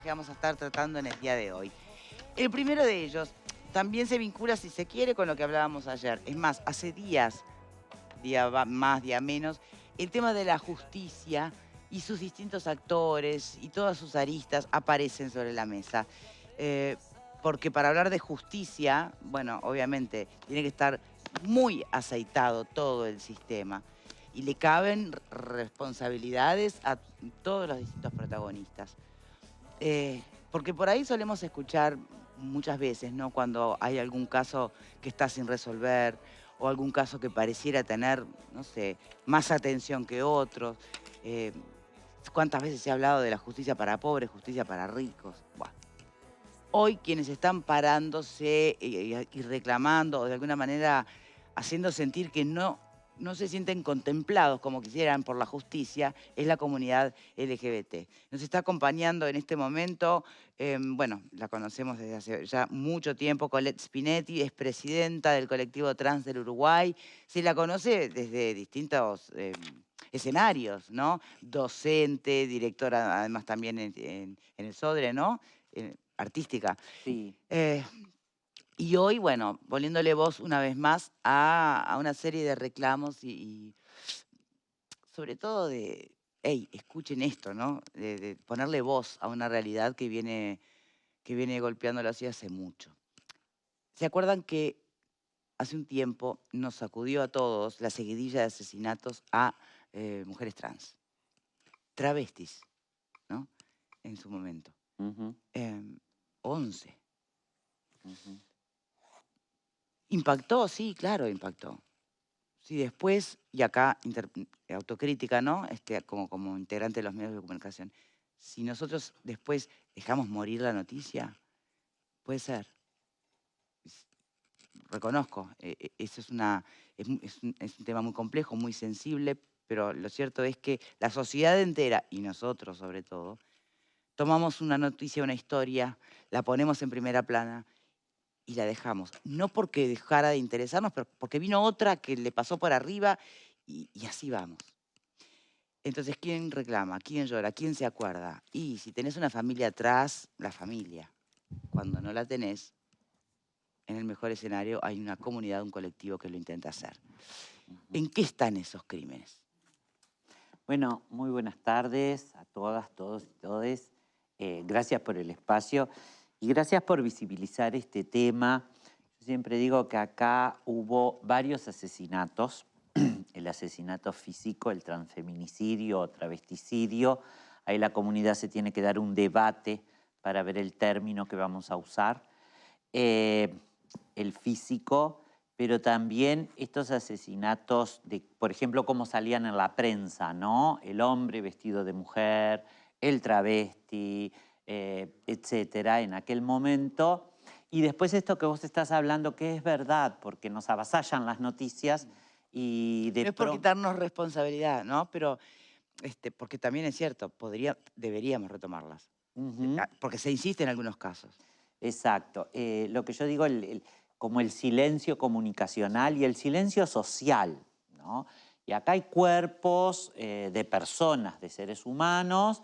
que vamos a estar tratando en el día de hoy. El primero de ellos también se vincula, si se quiere, con lo que hablábamos ayer. Es más, hace días, día más, día menos, el tema de la justicia y sus distintos actores y todas sus aristas aparecen sobre la mesa. Eh, Porque para hablar de justicia, bueno, obviamente tiene que estar muy aceitado todo el sistema y le caben responsabilidades a todos los distintos protagonistas. Porque por ahí solemos escuchar muchas veces, ¿no? Cuando hay algún caso que está sin resolver o algún caso que pareciera tener, no sé, más atención que otros. Eh, ¿Cuántas veces se ha hablado de la justicia para pobres, justicia para ricos? Bueno, hoy quienes están parándose y reclamando o de alguna manera haciendo sentir que no se sienten contemplados como quisieran por la justicia, es la comunidad LGBT. Nos está acompañando en este momento, bueno, la conocemos desde hace ya mucho tiempo, Colette Spinetti, es presidenta del colectivo trans del Uruguay. Se la conoce desde distintos escenarios, ¿no? Docente, directora además también en el Sodre, ¿no? Artística. Sí, Eh, y hoy, bueno, poniéndole voz una vez más a una serie de reclamos y sobre todo de, hey, escuchen esto, ¿no? De ponerle voz a una realidad que viene golpeándolo así hace mucho. ¿Se acuerdan que hace un tiempo nos sacudió a todos la seguidilla de asesinatos a mujeres trans, travestis, ¿no? En su momento. ujú, 11. ujú. ¿Impactó? Sí, claro, impactó. Sí, después, y acá autocrítica, ¿no? Como integrante de los medios de comunicación. Si nosotros después dejamos morir la noticia, puede ser. Es- Reconozco, eso es un tema muy complejo, muy sensible, pero lo cierto es que la sociedad entera, y nosotros sobre todo, tomamos una noticia, una historia, la ponemos en primera plana y la dejamos. No porque dejara de interesarnos, pero porque vino otra que le pasó por arriba y así vamos. Entonces, ¿quién reclama? ¿Quién llora? ¿Quién se acuerda? Y si tenés una familia atrás, la familia. Cuando no la tenés, en el mejor escenario hay una comunidad, un colectivo que lo intenta hacer. ¿En qué están esos crímenes? Bueno, muy buenas tardes a todas, todos y todes. Gracias por el espacio y gracias por visibilizar este tema. Yo siempre digo que acá hubo varios asesinatos, el asesinato físico, el transfeminicidio o travesticidio. Ahí la comunidad se tiene que dar un debate para ver el término que vamos a usar. Eh, el físico, pero también estos asesinatos de, por ejemplo, cómo salían en la prensa, ¿no? El hombre vestido de mujer, el travesti, etcétera, en aquel momento. Y después esto que vos estás hablando, que es verdad, porque nos avasallan las noticias y de No es por pronto... quitarnos responsabilidad, ¿no? Pero, porque también es cierto, deberíamos retomarlas. Porque se insiste en algunos casos. Exacto. Lo que yo digo, como el silencio comunicacional y el silencio social, ¿no? Y acá hay cuerpos de personas, de seres humanos,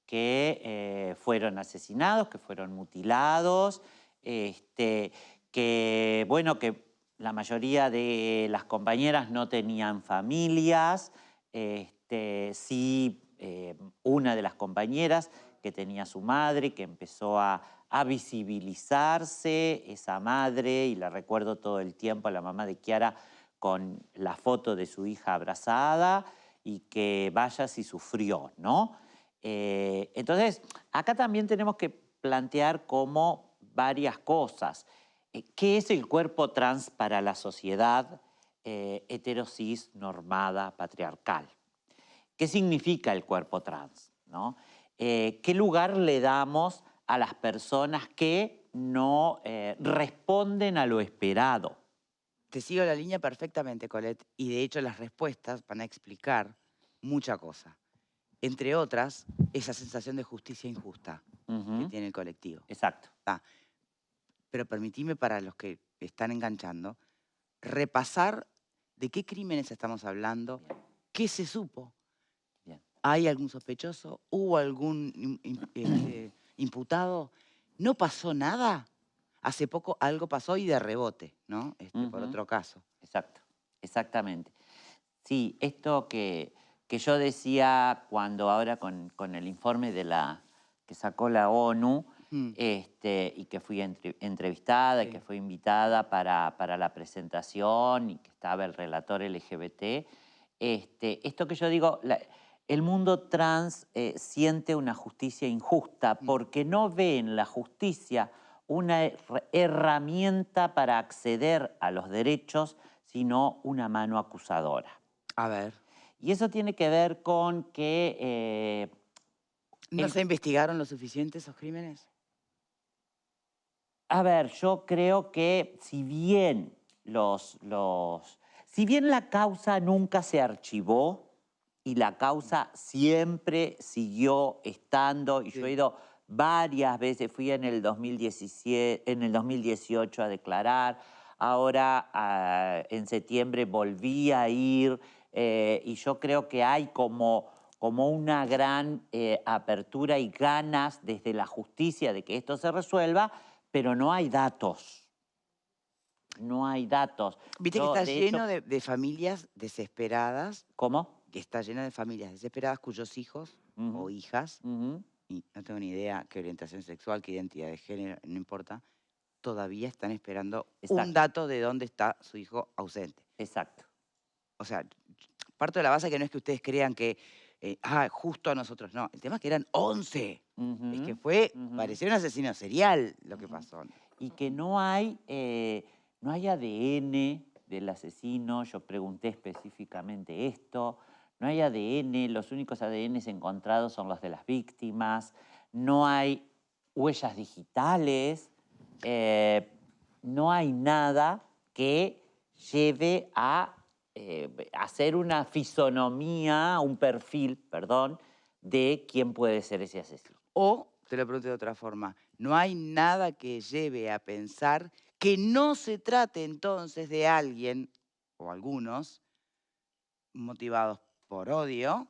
que fueron asesinados, que fueron mutilados, que, bueno, que la mayoría de las compañeras no tenían familias, sí, una de las compañeras que tenía su madre, que empezó a visibilizarse esa madre, y la recuerdo todo el tiempo a la mamá de Kiara con la foto de su hija abrazada y que vaya si sufrió, ¿no? Entonces, acá también tenemos que plantear como varias cosas. ¿Qué es el cuerpo trans para la sociedad heterosis normada patriarcal? ¿Qué significa el cuerpo trans? ¿No? ¿Qué lugar le damos a las personas que no responden a lo esperado? Te sigo la línea perfectamente, Colette, y de hecho las respuestas van a explicar mucha cosa. Entre otras, esa sensación de justicia injusta que Ujú, tiene el colectivo. exacto. Ah, pero permitime para los que están enganchando, repasar de qué crímenes estamos hablando, Bien, qué se supo. bien. ¿Hay algún sospechoso? ¿Hubo algún imputado, no pasó nada. Hace poco algo pasó y de rebote, ¿no? Por otro caso. Exacto, exactamente. Sí, esto que yo decía cuando ahora con el informe que sacó la ONU, Mm, y que fui entrevistada y que sí. fui invitada para la presentación y que estaba el relator LGBT, esto que yo digo, el mundo trans siente una justicia injusta Mm. porque no ve en la justicia una herramienta para acceder a los derechos, sino una mano acusadora. A ver, Y eso tiene que ver con que ¿no se investigaron lo suficiente esos crímenes? a ver, yo creo que si bien la causa nunca se archivó y la causa siempre siguió estando, y yo he Sí. ido varias veces, fui en el 2017, en el 2018 a declarar, ahora en septiembre volví a ir, y yo creo que hay como una gran apertura y ganas desde la justicia de que esto se resuelva, pero no hay datos. No hay datos. Viste que Yo, está de hecho, lleno de familias desesperadas, ¿cómo? que está lleno de familias desesperadas cuyos hijos o Ujú, hijas, ujú. y no tengo ni idea qué orientación sexual, qué identidad de género, no importa, todavía están esperando un Exacto, dato de dónde está su hijo ausente. exacto. O sea, parto de la base que no es que ustedes crean que, justo a nosotros, no. El tema es que eran 11. Es que Ujú, ujú, parecía un asesino serial lo que ujú. pasó. Y que no hay ADN del asesino, yo pregunté específicamente esto, no hay ADN, los únicos ADNs encontrados son los de las víctimas, no hay huellas digitales, eh, no hay nada que lleve a hacer una fisonomía, un perfil, perdón, de quién puede ser ese asesino. O, te lo pregunto de otra forma, no hay nada que lleve a pensar que no se trate entonces de alguien, o algunos, motivados por odio,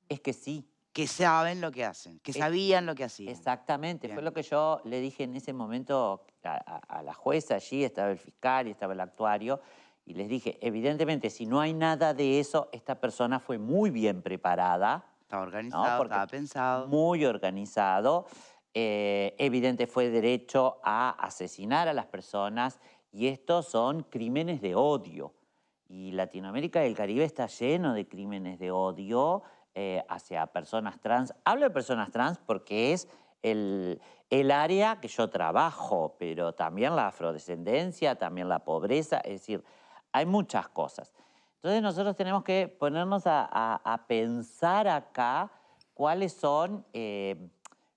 Es que sí. que saben lo que hacen, que Es sabían lo que hacían. Exactamente, fue Bien. lo que yo le dije en ese momento a la jueza allí, estaba el fiscal y estaba el actuario, y les dije, evidentemente, si no hay nada de eso, esta persona fue muy bien preparada, Estaba ¿no? organizado, Porque estaba pensado. muy organizado, evidente fue derecho a asesinar a las personas, y estos son crímenes de odio. Y Latinoamérica y el Caribe está lleno de crímenes de odio hacia personas trans. Hablo de personas trans porque es el área que yo trabajo, pero también la afrodescendencia, también la pobreza, es decir, hay muchas cosas. Entonces nosotros tenemos que ponernos a pensar acá cuáles son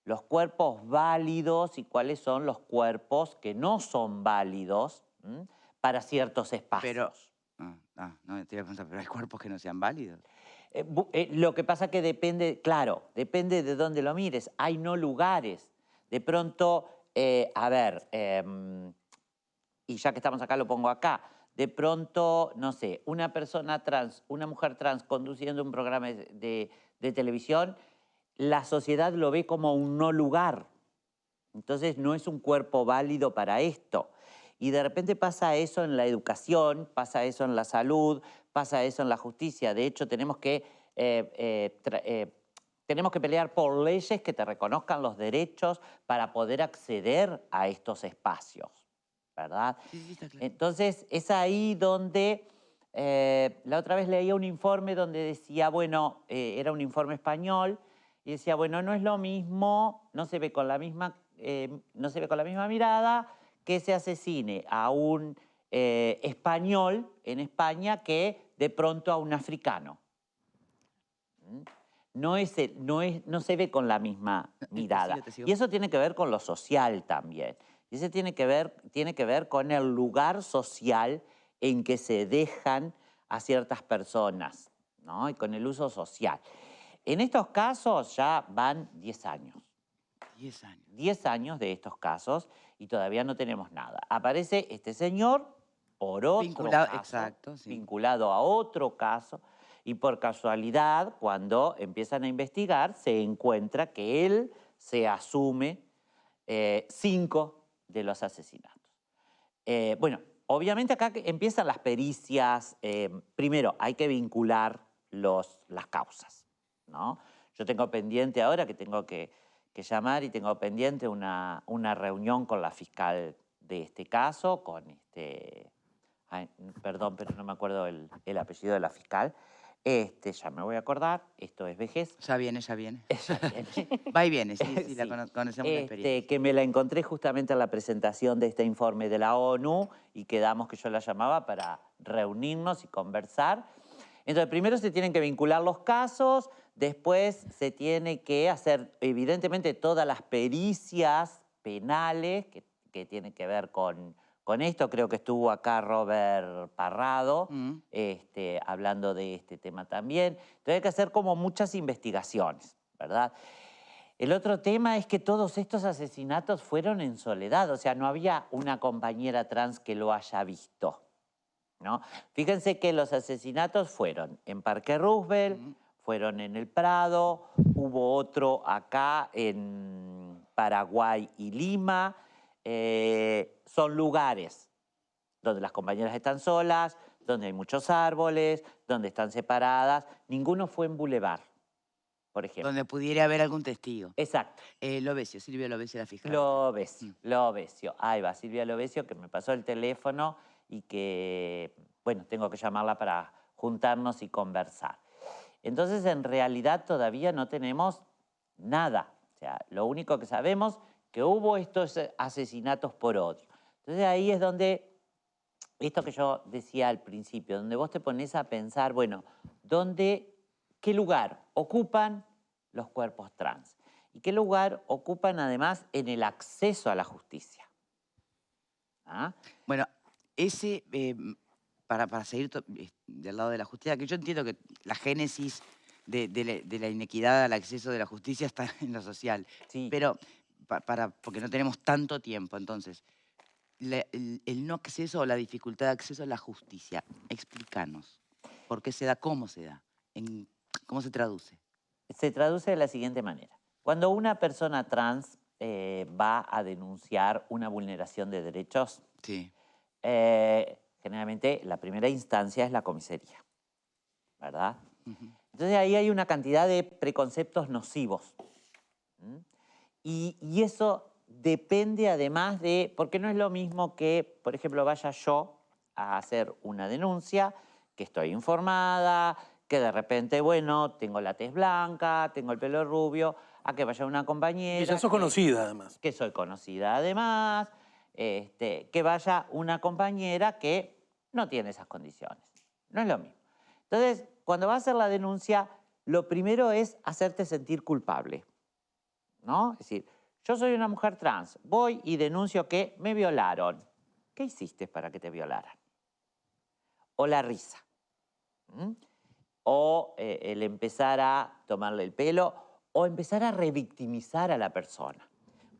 los cuerpos válidos y cuáles son los cuerpos que no son válidos para ciertos Pero, espacios. no, te iba a preguntar, pero hay cuerpos que no sean válidos. Lo que pasa que depende, claro, depende de dónde lo mires. Hay no lugares. De pronto, a ver, y ya que estamos acá, lo pongo acá. De pronto, no sé, una persona trans, una mujer trans conduciendo un programa de televisión, la sociedad lo ve como un no lugar. Entonces no es un cuerpo válido para esto. Y de repente pasa eso en la educación, pasa eso en la salud, pasa eso en la justicia. De hecho, tenemos que pelear por leyes que te reconozcan los derechos para poder acceder a estos espacios, ¿verdad? Sí, sí, está claro. Entonces es ahí donde la otra vez leía un informe donde decía, bueno, era un informe español, y decía, bueno, no es lo mismo, no se ve con la misma, no se ve con la misma mirada que se asesine a un español en España que de pronto a un africano. ¿Mm? No se ve con la misma Te mirada. sigo, te sigo. Y eso tiene que ver con lo social también. Y eso tiene que ver con el lugar social en que se dejan a ciertas personas, ¿no? Y con el uso social. En estos casos ya van 10 años. 10 años. 10 años de estos casos y todavía no tenemos nada. Aparece este señor por otro Vinculado, caso, exacto, sí. vinculado a otro caso, y por casualidad, cuando empiezan a investigar, se encuentra que él se asume 5 de los asesinatos. Bueno, obviamente acá empiezan las pericias. Primero, hay que vincular las causas, ¿no? Yo tengo pendiente ahora que tengo que llamar y tengo pendiente una reunión con la fiscal de este caso, ay, perdón, pero no me acuerdo el apellido de la fiscal. Ya me voy a acordar, esto es vejez. Ya viene, ya viene. Ya viene. Va y viene, sí, Sí. conocemos la experiencia. Que me la encontré justamente en la presentación de este informe de la ONU y quedamos que yo la llamaba para reunirnos y conversar. Entonces, primero se tienen que vincular los casos, después se tiene que hacer, evidentemente, todas las pericias penales que tienen que ver con esto. Creo que estuvo acá Robert Parrado hablando de este tema también. Entonces hay que hacer como muchas investigaciones, ¿verdad? El otro tema es que todos estos asesinatos fueron en soledad, o sea, no había una compañera trans que lo haya visto, ¿no? Fíjense que los asesinatos fueron en Parque Roosevelt, fueron en el Prado, hubo otro acá en Paraguay y Lima. Son lugares donde las compañeras están solas, donde hay muchos árboles, donde están separadas. Ninguno fue en Boulevard, por ejemplo. Donde pudiera haber algún testigo. Exacto. Lovesio, Silvia Lovesio, la fiscal. Lovesio. Ahí va, Silvia Lovesio, que me pasó el teléfono y que, bueno, tengo que llamarla para juntarnos y conversar. Entonces, en realidad, todavía no tenemos nada. O sea, lo único que sabemos es que hubo estos asesinatos por odio. Entonces, ahí es donde, esto que yo decía al principio, donde vos te pones a pensar, bueno, ¿qué lugar ocupan los cuerpos trans? ¿Y qué lugar ocupan además en el acceso a la justicia? ¿Ah? Bueno, para seguir del lado de la justicia, que yo entiendo que la génesis de la inequidad al acceso de la justicia está en lo social. Sí. Pero, porque no tenemos tanto tiempo, entonces, el no acceso o la dificultad de acceso a la justicia, explícanos. ¿Por qué se da? ¿Cómo se da? ¿Cómo se traduce? Se traduce de la siguiente manera. Cuando una persona trans va a denunciar una vulneración de derechos, sí. Generalmente la primera instancia es la comisaría, ¿verdad? Entonces ahí hay una cantidad de preconceptos nocivos. Y eso depende además de, porque no es lo mismo que, por ejemplo, vaya yo a hacer una denuncia, que estoy informada, que de repente, bueno, tengo la tez blanca, tengo el pelo rubio, a que vaya una compañera. Y ya sos conocida, además. Que soy conocida, además. Que vaya una compañera que no tiene esas condiciones. No es lo mismo. Entonces, cuando vas a hacer la denuncia, lo primero es hacerte sentir culpable, ¿no? Es decir, yo soy una mujer trans, voy y denuncio que me violaron. ¿Qué hiciste para que te violaran? O la risa. O el empezar a tomarle el pelo, o empezar a revictimizar a la persona.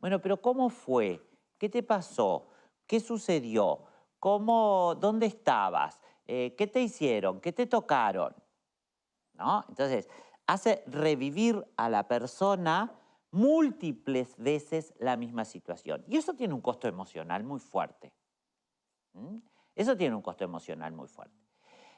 Bueno, pero ¿cómo fue? ¿Qué te pasó? ¿Qué sucedió? ¿Dónde estabas? ¿Qué te hicieron? ¿Qué te tocaron? ¿No? Entonces, hace revivir a la persona múltiples veces la misma situación. Y eso tiene un costo emocional muy fuerte. Eso tiene un costo emocional muy fuerte.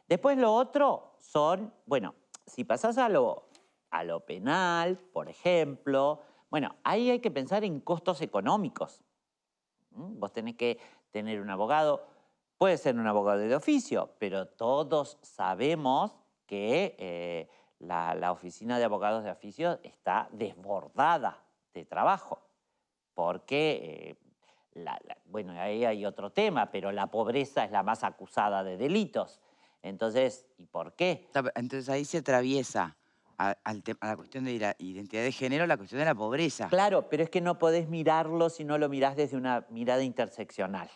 Después lo otro son, bueno, si pasás a lo penal, por ejemplo, bueno, ahí hay que pensar en costos económicos. Vos tenés que tener un abogado, puede ser un abogado de oficio, pero todos sabemos que la oficina de abogados de oficio está desbordada de trabajo, porque, bueno, ahí hay otro tema, pero la pobreza es la más acusada de delitos. Entonces, ¿y por qué? Entonces ahí se atraviesa a la cuestión de la identidad de género, la cuestión de la pobreza. Claro, pero es que no podés mirarlo si no lo mirás desde una mirada interseccional.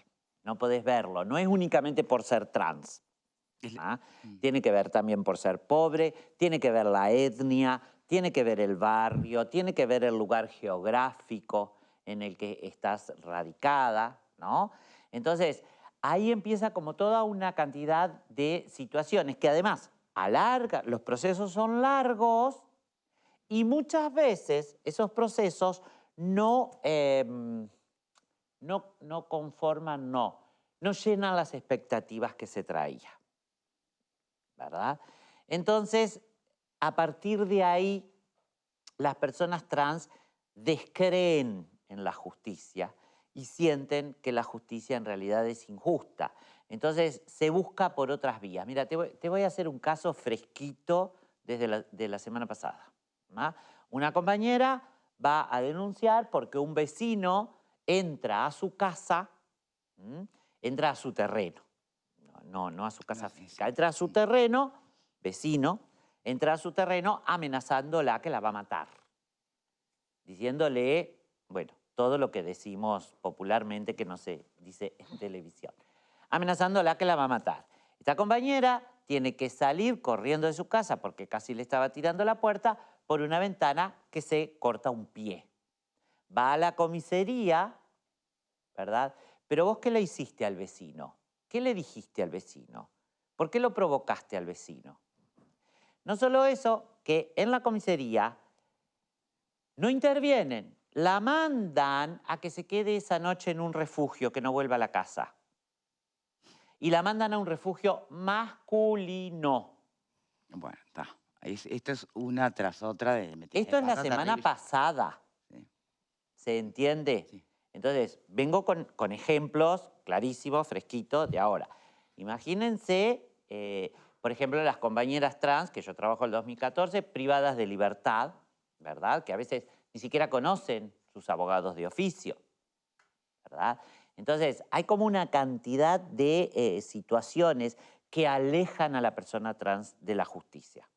No podés verlo. No es únicamente por ser trans. Tiene que ver también por ser pobre, tiene que ver la etnia, tiene que ver el barrio, tiene que ver el lugar geográfico en el que estás radicada, ¿no? Entonces, ahí empieza como toda una cantidad de situaciones que además los procesos son largos y muchas veces esos procesos no, no conforman, no llenan las expectativas que se traía, ¿verdad? Entonces, a partir de ahí, las personas trans descreen en la justicia y sienten que la justicia en realidad es injusta. Entonces, se busca por otras vías. Mira, te voy a hacer un caso fresquito de la semana pasada, ¿no? Una compañera va a denunciar porque un vecino entra a su casa, entra a su terreno, no a su casa física, entra a su terreno, vecino, entra a su terreno amenazándola que la va a matar, diciéndole, bueno, todo lo que decimos popularmente que no se dice en televisión, amenazándola que la va a matar. Esta compañera tiene que salir corriendo de su casa porque casi le estaba tirando la puerta por una ventana que se corta un pie. Va a la comisaría, ¿verdad? Pero vos, ¿qué le hiciste al vecino? ¿Qué le dijiste al vecino? ¿Por qué lo provocaste al vecino? No solo eso, que en la comisaría no intervienen, la mandan a que se quede esa noche en un refugio, que no vuelva a la casa. Y la mandan a un refugio masculino. Bueno, está. Esto es una tras otra de meterse Esto es la patas semana arriba. pasada. Sí. ¿Se entiende? Sí. Entonces, vengo con ejemplos clarísimos, fresquitos de ahora. Imagínense, por ejemplo, las compañeras trans, que yo trabajo en el 2014, privadas de libertad, ¿verdad? Que a veces ni siquiera conocen sus abogados de oficio, ¿verdad? Entonces, hay como una cantidad de situaciones que alejan a la persona trans de la justicia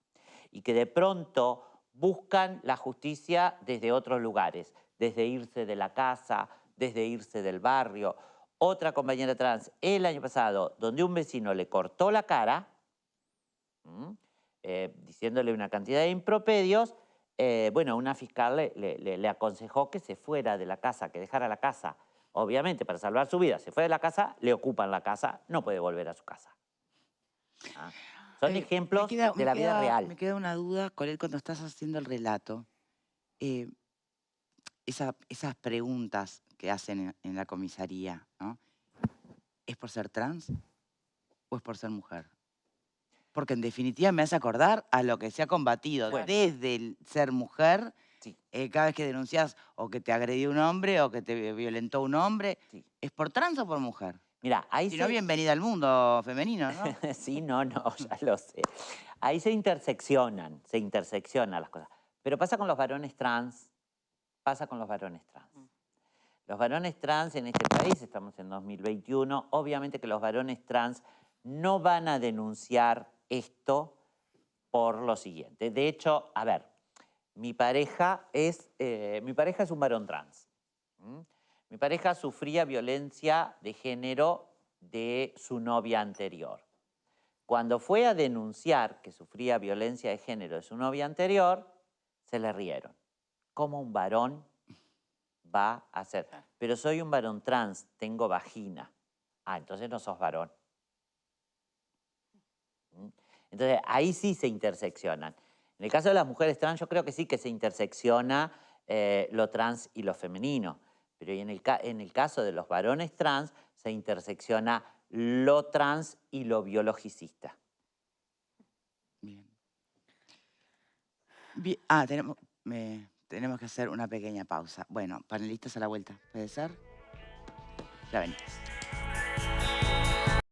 y que de pronto buscan la justicia desde otros lugares, desde irse de la casa, desde irse del barrio. Otra compañera trans el año pasado, donde un vecino le cortó la cara, diciéndole una cantidad de impropedios, bueno, una fiscal le aconsejó que se fuera de la casa, que dejara la casa. Obviamente, para salvar su vida, se fue de la casa, le ocupan la casa, no puede volver a su casa. ¿Ah? Son ejemplos de la vida real. Me queda una duda, Corel, cuando estás haciendo el relato. Esas preguntas que hacen en la comisaría, ¿no? ¿Es por ser trans o es por ser mujer? Porque en definitiva me hace acordar a lo que se ha combatido desde el ser mujer, Sí. Cada vez que denuncias o que te agredió un hombre o que te violentó un hombre. Sí. ¿Es por trans o por mujer? Mira, ahí Si no, bienvenida al mundo femenino, ¿no? Sí, no, ya lo sé. Ahí se interseccionan las cosas. Pero pasa con los varones trans, pasa con los varones trans. Los varones trans en este país, estamos en 2021, obviamente que los varones trans no van a denunciar esto por lo siguiente. De hecho, a ver, mi pareja es un varón trans. Mi pareja sufría violencia de género de su novia anterior. Cuando fue a denunciar que sufría violencia de género de su novia anterior, se le rieron. ¿Cómo un varón va a hacer? Pero soy un varón trans, tengo vagina. Ah, entonces no sos varón. Entonces ahí sí se interseccionan. En el caso de las mujeres trans, yo creo que sí que se intersecciona lo trans y lo femenino. Pero en el caso de los varones trans, se intersecciona lo trans y lo biologicista. Bien. Tenemos que hacer una pequeña pausa. Bueno, panelistas a la vuelta. ¿Puede ser? Ya venimos.